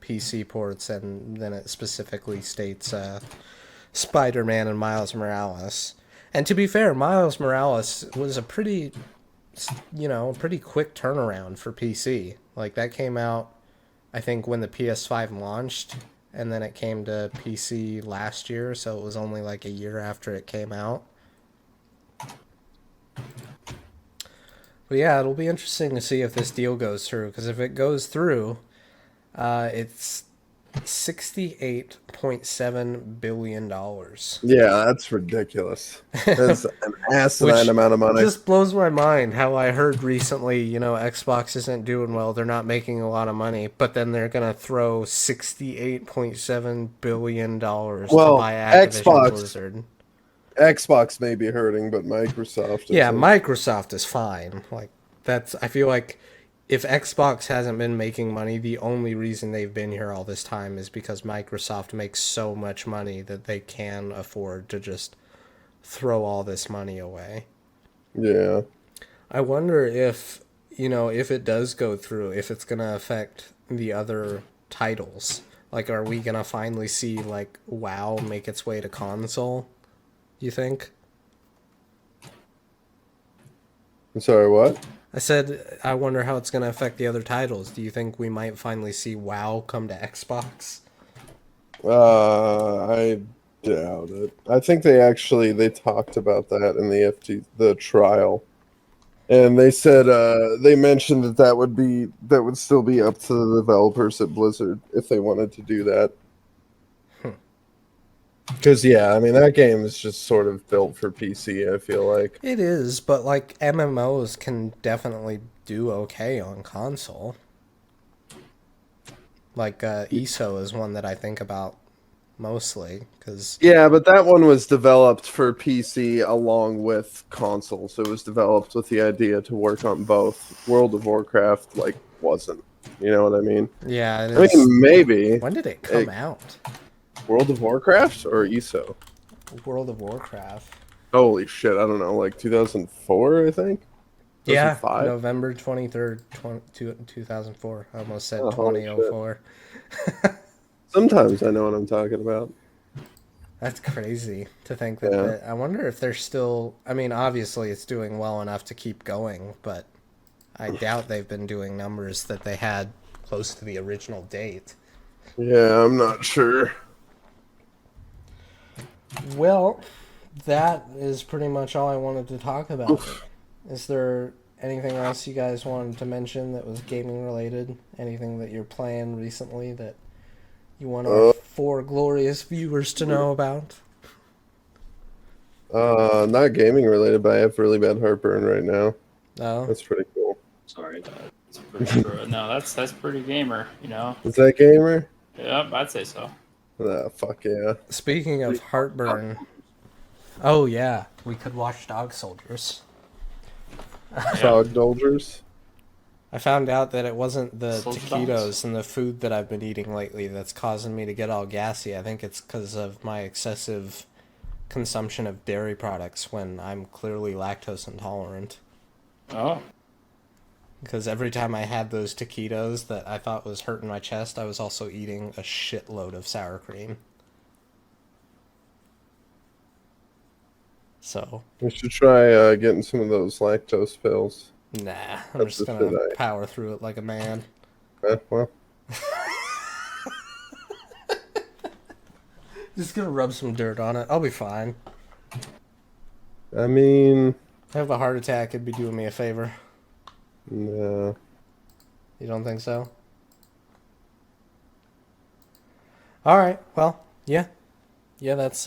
PC ports, and then it specifically states Spider-Man and Miles Morales. And to be fair, Miles Morales was a pretty quick turnaround for PC. Like, that came out, I think, when the PS5 launched, and then it came to PC last year, so it was only like a year after it came out. But yeah, it'll be interesting to see if this deal goes through, because if it goes through, it's $68.7 billion. Yeah, that's ridiculous. That's an asinine Which amount of money. just blows my mind how I heard recently, Xbox isn't doing well, they're not making a lot of money, but then they're going to throw $68.7 billion to buy Activision Blizzard. Xbox may be hurting, but Microsoft Yeah, isn't. Microsoft is fine. I feel like if Xbox hasn't been making money, the only reason they've been here all this time is because Microsoft makes so much money that they can afford to just throw all this money away. Yeah. I wonder if it does go through, if it's going to affect the other titles. Like, are we going to finally see, like, WoW make its way to console? You think? I'm sorry, what? I said, I wonder how it's going to affect the other titles. Do you think we might finally see WoW come to Xbox? I doubt it. I think they talked about that in the trial, and they said they mentioned that would still be up to the developers at Blizzard if they wanted to do that. Because I mean that game is just sort of built for PC. I feel like It is, but like MMOs can definitely do okay on console. Like ESO is one that I think about mostly because but that one was developed for PC along with consoles. It was developed with the idea to work on both. World of Warcraft wasn't. You know what I mean? yeah, it I is. mean maybe When did it come out? World of Warcraft or ESO? World of Warcraft. Holy shit! I don't know, like 2004, I think. Yeah, 2005? November 23rd, 2004. I almost said Oh, holy 2004. Sometimes I know what I'm talking about. That's crazy to think that, Yeah. I wonder if they're still... I mean, obviously it's doing well enough to keep going, but I doubt they've been doing numbers that they had close to the original date. Yeah, I'm not sure. Well, that is pretty much all I wanted to talk about. Is there anything else you guys wanted to mention that was gaming related? Anything that you're playing recently that you want our four glorious viewers to know about? Not gaming related, but I have really bad heartburn right now. No? That's pretty cool. Sorry. It's pretty true. No, that's pretty gamer, Is that gamer? Yep, I'd say so. Ah, fuck yeah. Speaking of heartburn... Oh, yeah. We could watch Dog Soldiers. Dog Dolgers? I found out that it wasn't the Soldier taquitos dogs. and the food that I've been eating lately that's causing me to get all gassy. I think it's because of my excessive consumption of dairy products when I'm clearly lactose intolerant. Oh, Because every time I had those taquitos that I thought was hurting my chest, I was also eating a shitload of sour cream. So, We should try getting some of those lactose pills. nah, I'm That's just the gonna shit power through it like a man. Well, Just gonna rub some dirt on it. I'll be fine. I mean, If I have a heart attack, it'd be doing me a favor. no. You don't think so? Alright, well, yeah. Yeah, that's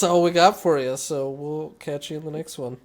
all we got for you. So we'll catch you in the next one.